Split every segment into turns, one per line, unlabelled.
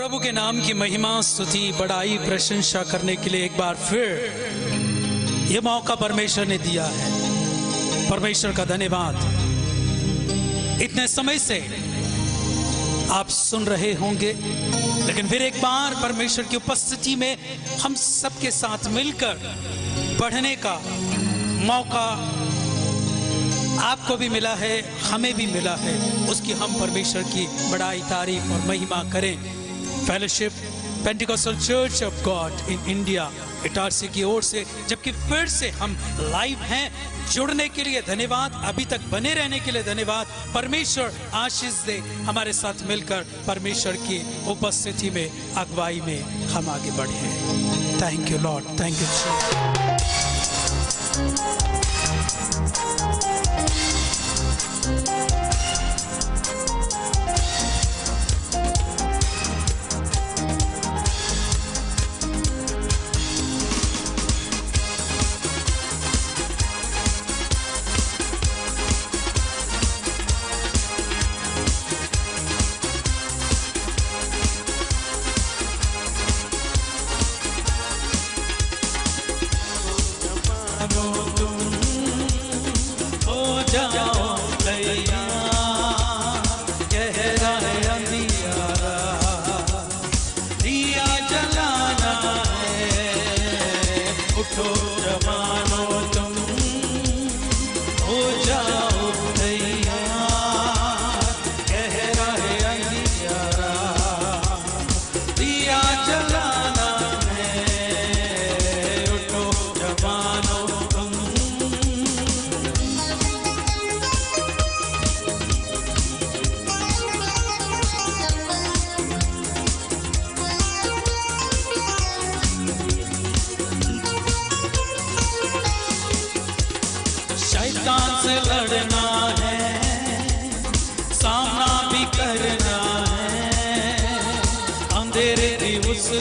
प्रभु के नाम की महिमा, स्तुति, बड़ाई, प्रशंसा करने के लिए एक बार फिर ये मौका परमेश्वर ने दिया है। परमेश्वर का धन्यवाद। इतने समय से आप सुन रहे होंगे, लेकिन फिर एक बार परमेश्वर की उपस्थिति में हम सबके साथ मिलकर बढ़ने का मौका आपको भी मिला है, हमें भी मिला है। उसकी हम परमेश्वर की बड़ाई, तारीफ और महिमा करें। Fellowship Pentecostal church of God in India Itarsi की ओर से, जबकि फिर से हम लाइव हैं। जुड़ने के लिए धन्यवाद, अभी तक बने रहने के लिए धन्यवाद। परमेश्वर आशीष दे। हमारे साथ मिलकर परमेश्वर की उपस्थिति में, अगुवाई में हम आगे बढ़े। Thank you Lord, thank you.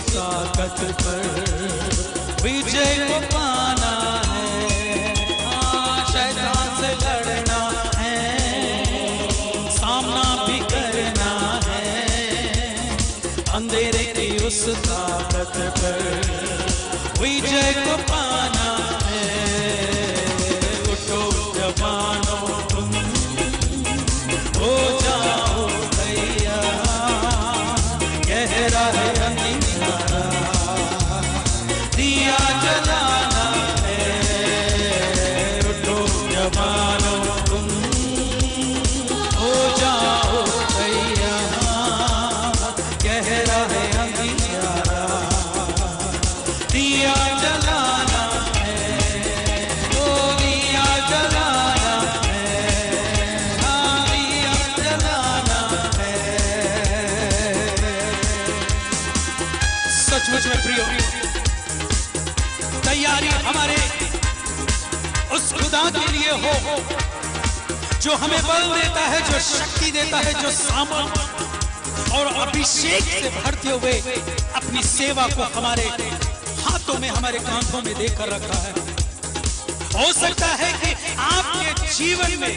ताकत पर विजय को पाना है। शैतान से लड़ना है, सामना भी करना है। अंधेरे की उस ताकत पर विजय को पाना है। उठो जवानों तुम, हो जाओ भैया, गहरा है दिया जलाना है। उठो जवानों तुम, हो जाओ भैया, गहरा है अंधियारा, दिया जलाना है। ओ दिया जलाना है, हाँ दिया जलाना है। सचमुच में प्रियो, तैयारी हमारे उस खुदा के लिए हो जो हमें बल देता है, जो शक्ति देता है, जो सामर्थ और अभिषेक से भरते हुए अपनी सेवा को हमारे हाथों में, हमारे कांधों में देकर रखा है। हो सकता है कि आपके जीवन में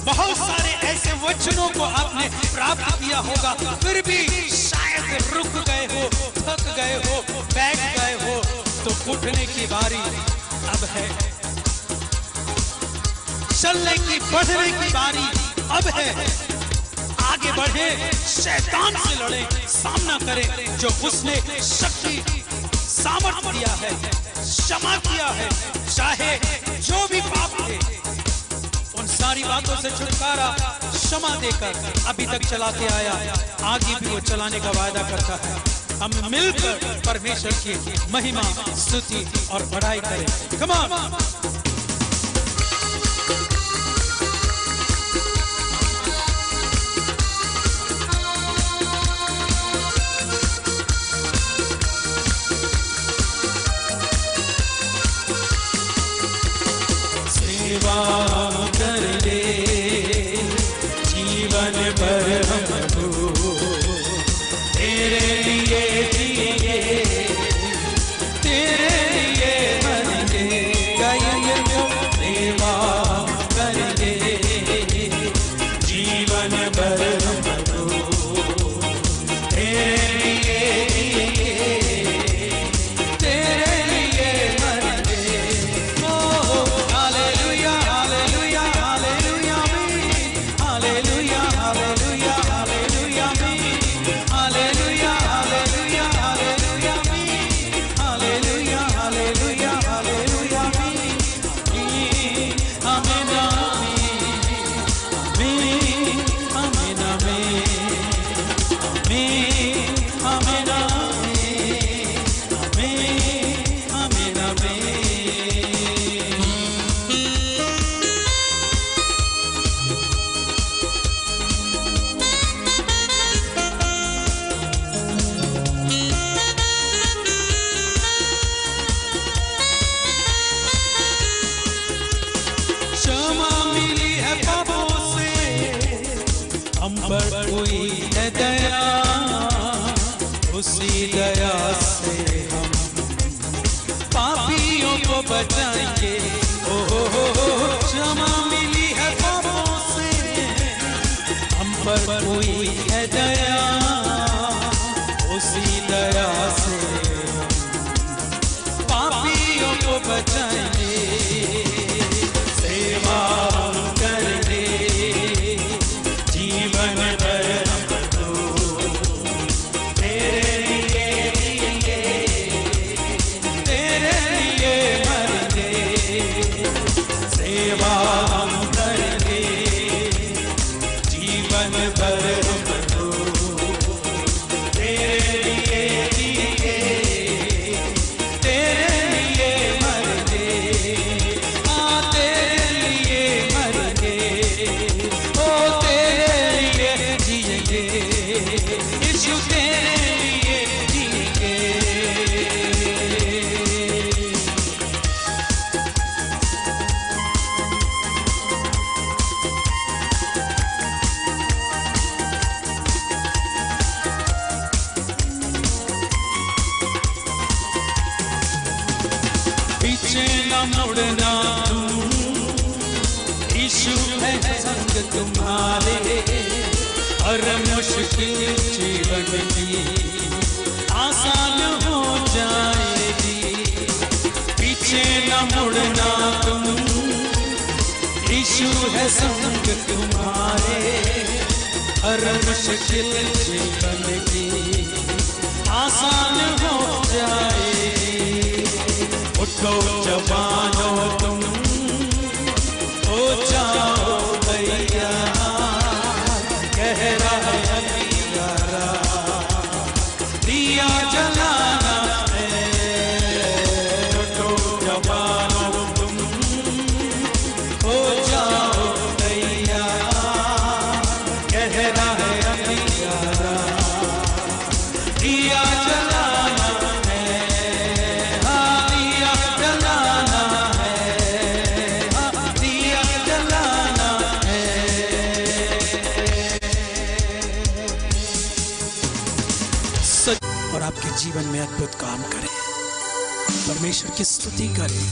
बहुत सारे ऐसे वचनों को आपने प्राप्त किया होगा, फिर भी शायद रुक गए हो, थक गए हो, बैठ गए हो। तो उठने की बारी अब है, चलने की, बढ़ने की बारी अब है। आगे बढ़े, शैतान से लड़े, सामना करें। जो उसने शक्ति, सामर्थ्य दिया है, क्षमा किया है, चाहे जो भी पाप थे उन सारी बातों से छुटकारा क्षमा देकर अभी तक चलाते आया, आगे भी वो चलाने का वायदा करता है। हम मिलकर परमेश्वर की महिमा, स्तुति और बड़ाई करें। Come on. सेवा कर ले जीवन भर हमको, तेरे लिए जिए, तेरे लिए मरेंगे, गाएंगे पर हुई है दया, उसी दया से हम पापियों को बचाएंगे। ओ क्षमा मिली है पापों से, हम पर हुई है दया, उसी दया से पापियों को बचाएंगे। सेवा हम करेंगे जीवन भर, हमको तेरे लिए जिएंगे, तेरे लिए मरेंगे। सेवा हम करेंगे जीवन भर, हमको तेरे लिए जिएंगे, तेरे लिए मरेंगे। तेरे लिए मरेंगे, ओ तेरे लिए जिएंगे, यीशु तेरे लिए जिएंगे। पीछे न मुड़ना तुम, यीशु है संग तुम्हारे, हर मुश्किल जीवन की आसान हो जाएगी। पीछे न मुड़ना तुम, यीशु है संग तुम्हारे, हर मुश्किल जीवन की आसान हो जाएगी। उठो जवानों तुम, हो जाओ तैयार, कह रहा है अंधियारा, दिया जलाना है। उठो जवानों तुम, हो जाओ तैयार, कह रहा है अंधियारा, दिया जलाना है। दिया जलाना है, दिया जलाना है। सच और आपके जीवन में अद्भुत काम करें, परमेश्वर की स्तुति करें।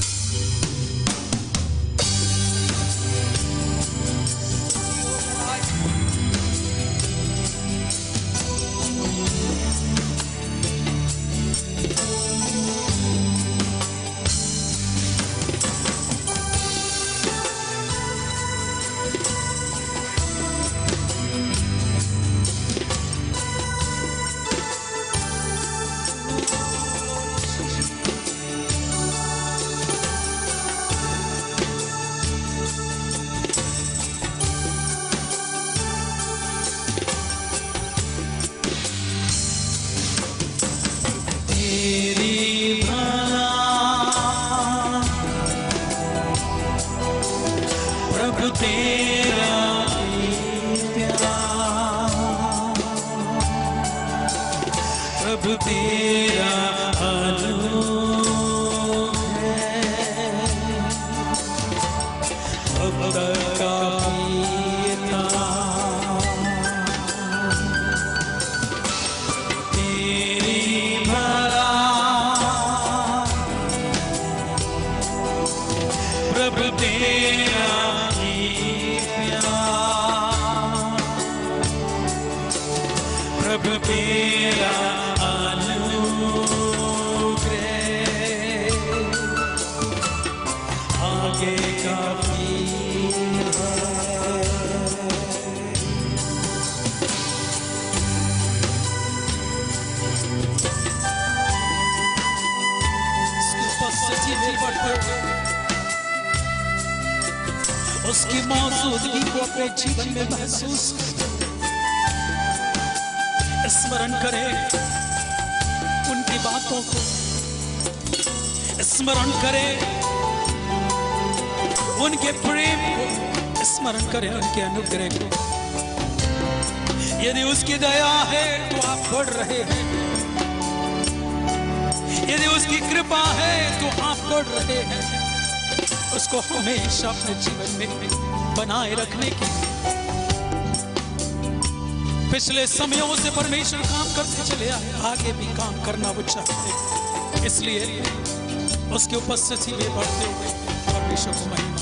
प्रभु तेरा अनुग्रह भक्त का पिता, तेरी भला प्रभु तेरा प्यार, प्रभु तेरा आगे काफी है। उसकी मौजूदगी को अपने जीवन में महसूस स्मरण करें, उनकी बातों को स्मरण करें, उनके प्रेम को स्मरण करें, उनके अनुग्रह को। यदि उसकी दया है तो आप बढ़ रहे हैं, यदि उसकी कृपा है तो आप बढ़ रहे हैं। उसको हमेशा अपने जीवन में बनाए रखने की पिछले समयों से परमेश्वर काम करते चले आए, आगे भी काम करना वो चाहते, इसलिए उसके उपस्थिति में बढ़ते हुए परमेश्वर को महिमा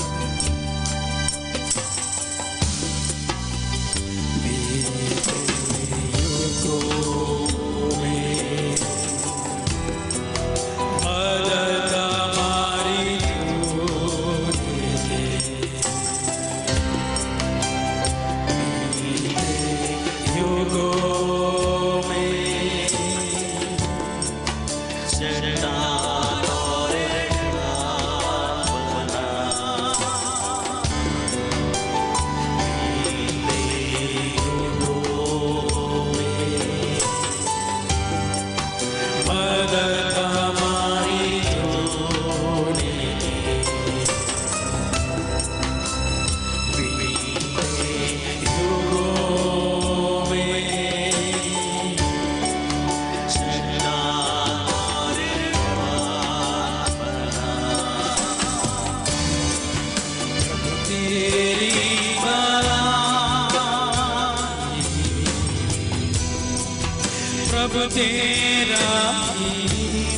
तेरा ही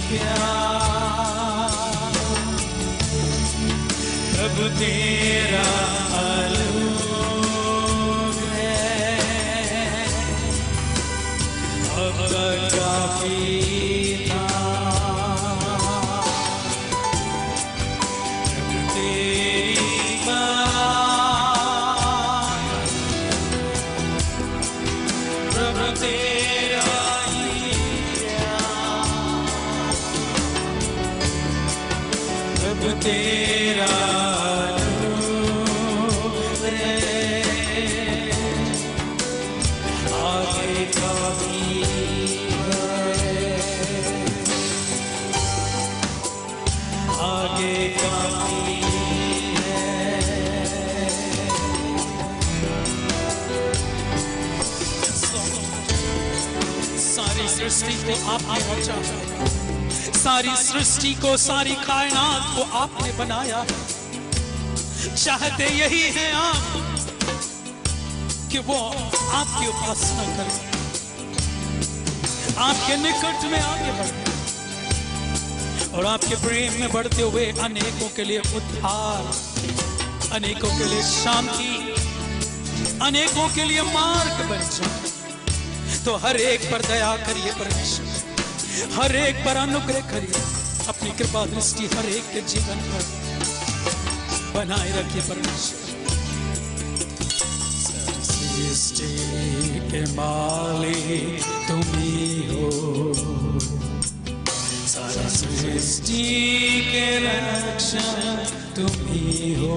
प्यार, प्रभु तेरा अलग है, अब काफी था, प्रभु तेरी बात, प्रभु तेरा तेरा रूप है, आगे का भी है, आगे का भी है। सारी सृष्टि को आपने रचा, सारी सृष्टि को, सारी कायनात को आपने बनाया। चाहते यही है आप कि वो आपकी उपासना करें, आपके निकट में आगे बढ़े और आपके प्रेम में बढ़ते हुए अनेकों के लिए उद्धार, अनेकों के लिए शांति, अनेकों के लिए मार्ग बन जाए। तो हर एक पर दया करिए परमेश्वर, हर एक पर अनुग्रह करिए, अपनी कृपा दृष्टि हर एक के जीवन पर बनाए रखिए परमेश्वर। सृष्टि के मालिक तुम ही हो, सारा सृष्टि के रक्षक तुम ही हो,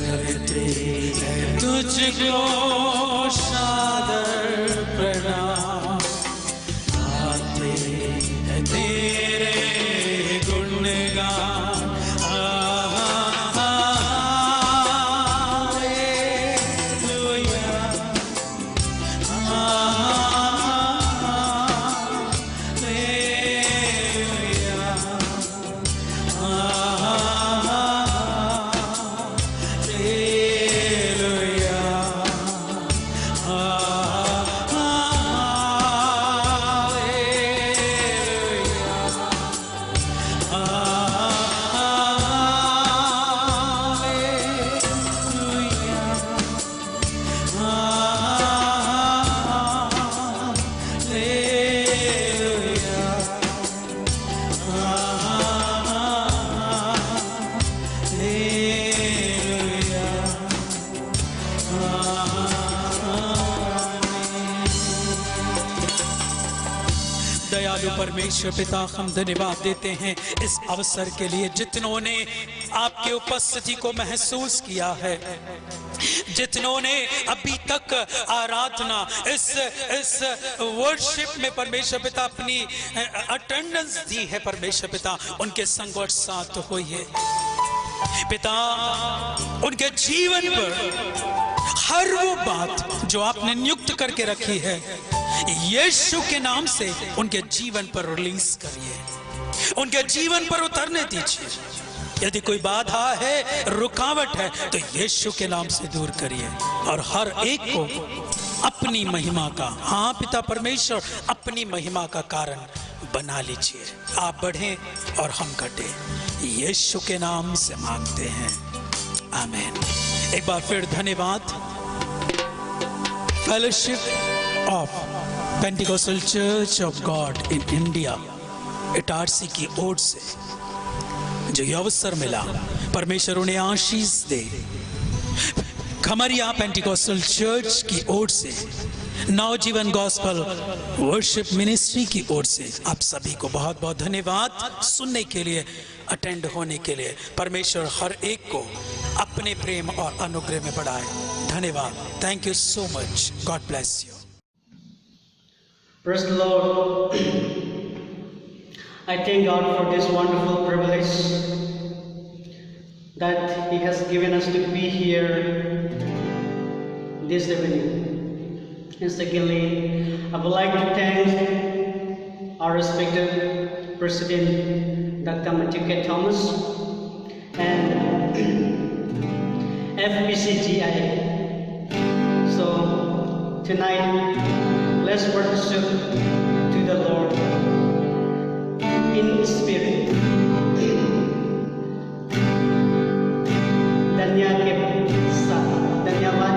करते हैं तुझको सादर प्रणाम, तेरे गुणगान दयालु परमेश्वर पिता, हम धन्यवाद देते हैं इस अवसर के लिए, जितनों ने आपके उपस्थिति को महसूस किया है, जितनों ने अभी तक आराधना इस वर्शिप में परमेश्वर पिता अपनी अटेंडेंस दी है, परमेश्वर पिता उनके संग और साथ होइए पिता, उनके जीवन पर हर वो बात जो आपने नियुक्त करके रखी है यीशु के नाम से उनके जीवन पर रिलीज करिए, उनके जीवन पर उतरने दीजिए। यदि कोई बाधा है, रुकावट है, तो यीशु के नाम से दूर करिए और हर एक को अपनी महिमा का, हाँ पिता परमेश्वर, अपनी महिमा का कारण बना लीजिए। आप बढ़ें और हम घटें, यीशु के नाम से मांगते हैं, आमीन। एक बार फिर धन्यवाद fellowship of Pentecostal church of God in India Itarsi की ओर से जो ये अवसर मिला, परमेश्वर उन्हें आशीष दे। खमरिया पेंटिकोस्टल चर्च की ओर से, नवजीवन गॉस्पल वर्शिप मिनिस्ट्री की ओर से आप सभी को बहुत बहुत धन्यवाद सुनने के लिए, अटेंड होने के लिए। परमेश्वर हर एक को अपने प्रेम और अनुग्रह में बढ़ाए। धन्यवाद। Thank you so much. God bless you.
Praise the Lord. I thank God for this wonderful privilege that He has given us to be here this evening. And secondly, I would like to thank our respected President, Dr. Matthew K. Thomas, and FPCGI. So tonight, let's worship to the Lord in spirit. धन्यवाद के साथ धन्यवाद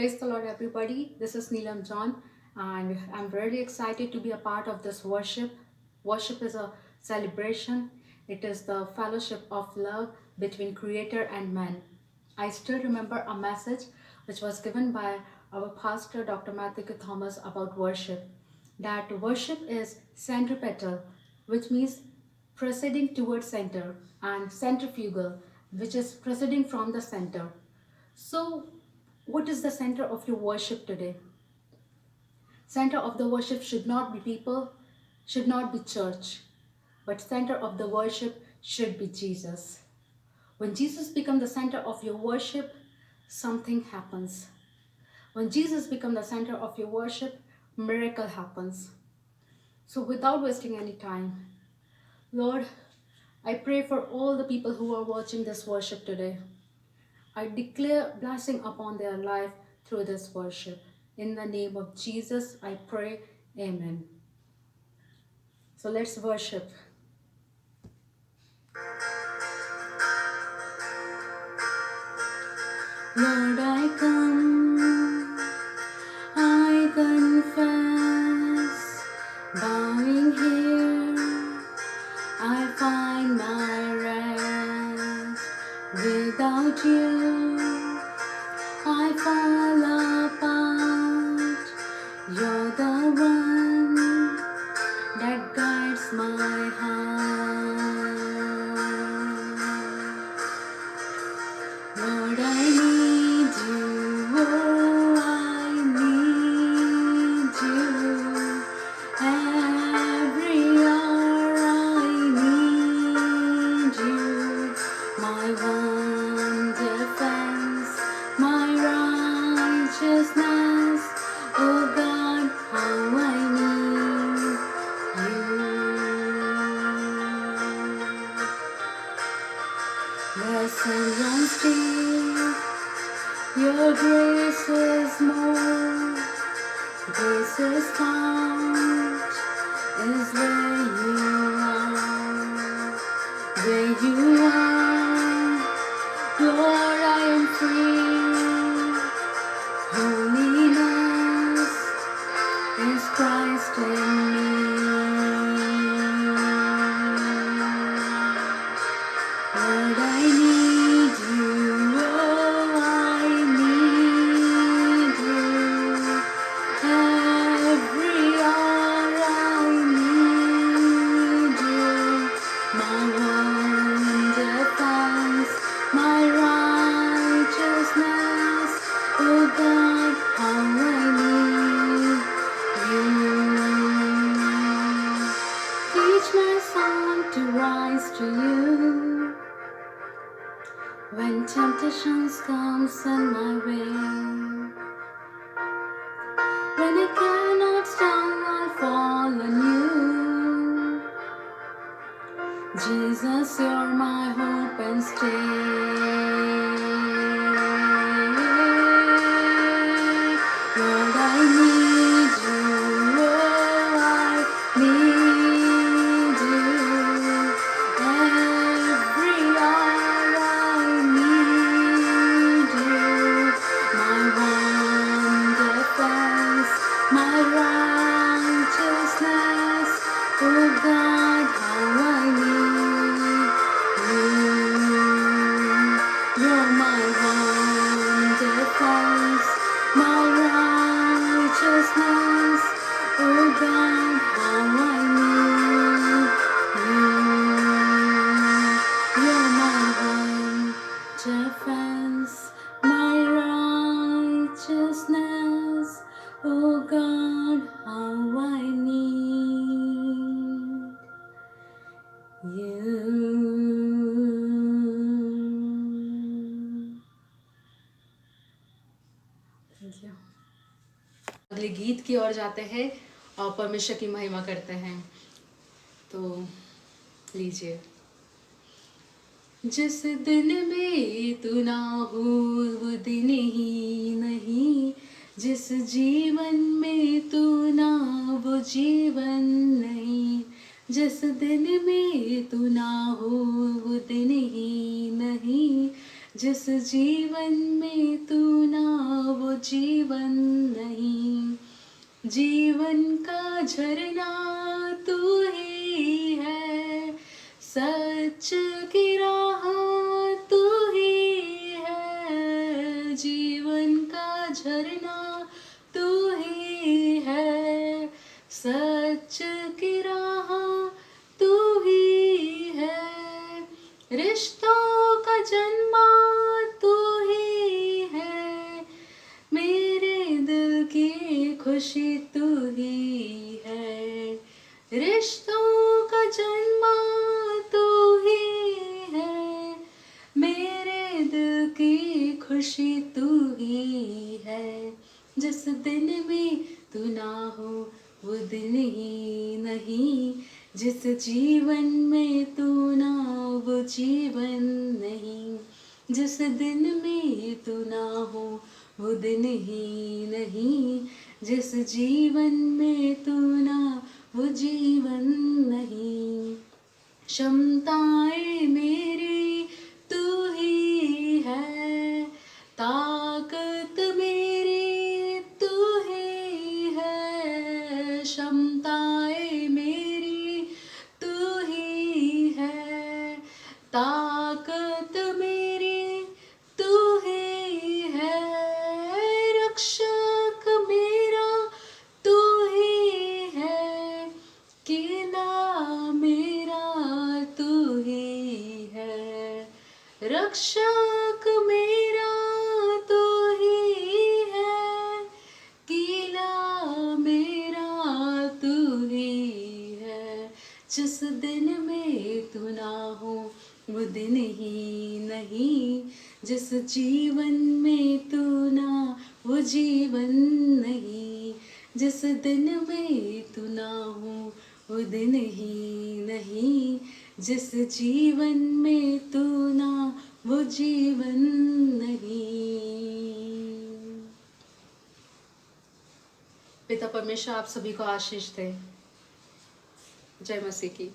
Praise the Lord, everybody. This is Neelam John, and I'm really excited to be a part of this worship. Worship is a celebration, it is the fellowship of love between Creator and man. I still remember a message which was given by our pastor, Dr. Matthew K. Thomas, about worship. That worship is centripetal, which means proceeding towards center, and centrifugal, which is proceeding from the center. So, what is the center of your worship today? Center of the worship should not be people, should not be church, but center of the worship should be Jesus. When Jesus becomes the center of your worship, something happens. When Jesus becomes the center of your worship, miracle happens. So without wasting any time, Lord, I pray for all the people who are watching this worship today. I declare blessing upon their life through this worship. In the name of Jesus, I pray, amen. So let's worship. Lord, I come, I confess, bowing here, I find my rest. Without you, I fall apart. You're the one that guides my heart. Lord, I need you. Oh, I need you. Every hour I need you. My one defense, my righteousness. Oh God, how I need you. Listen and still, your grace is more. Grace is found is where you are. Where you are, Lord, I am free. Holiness is Christ in me. Lord, I need you. Oh, I need you. Every hour I need you. My one defense, my righteousness. Oh God, how I need you. Teach my song to rise to you. When temptations comes in my way, when I cannot stand, I'll fall on you. Jesus, you're my hope and stay. Lord, I need you. Oh, I need you. Every hour I need you. My one defense, my righteousness. Oh God, how I need you. You're my one defense, my righteousness. Oh God, how I need you. You're my one defense, my righteousness. Oh God, how I need you. Thank you. अगले गीत की ओर जाते हैं और परमेश्वर की महिमा करते हैं। तो लीजिए। जिस दिन में तू ना हो वो दिन ही नहीं, जिस जीवन में तू ना वो जीवन नहीं, जिस दिन में तू ना हो वो दिन ही नहीं, जिस जीवन में तू ना वो जीवन नहीं। जीवन का झरना तू ही है, सच की राह तू ही है। जीवन का झरना तू ही है, सच की राह तू ही है। रिश्तों का जन्मा तू ही है, मेरे दिल की खुशी तू ही है। रिश्तों का जन्मा तू ही है, मेरे दिल की खुशी तू ही है। जिस दिन में तू ना हो वो दिन ही नहीं। जिस जीवन में तू ना वो जीवन नहीं। जिस दिन में तू ना हो वो दिन ही नहीं। जिस जीवन में तू ना वो जीवन नहीं। क्षमताएं मेरी तू ही है, ताकत मेरी तू ही है। क्षमताएं मेरी तू ही है, ताकत मेरी तू ही है। रक्षक मेरा तू ही है, किला मेरा तू ही है। रक्षक मेरा तू ही है, किला मेरा तू ही है। जिस दिन में तू ना हो वो दिन ही नहीं। जिस जीवन में तू ना वो जीवन नहीं। जिस दिन में तू ना हो वो दिन ही नहीं। जिस जीवन में तू ना वो जीवन नहीं। पिता परमेश्वर आप सभी को आशीष दे। जय मसीह की।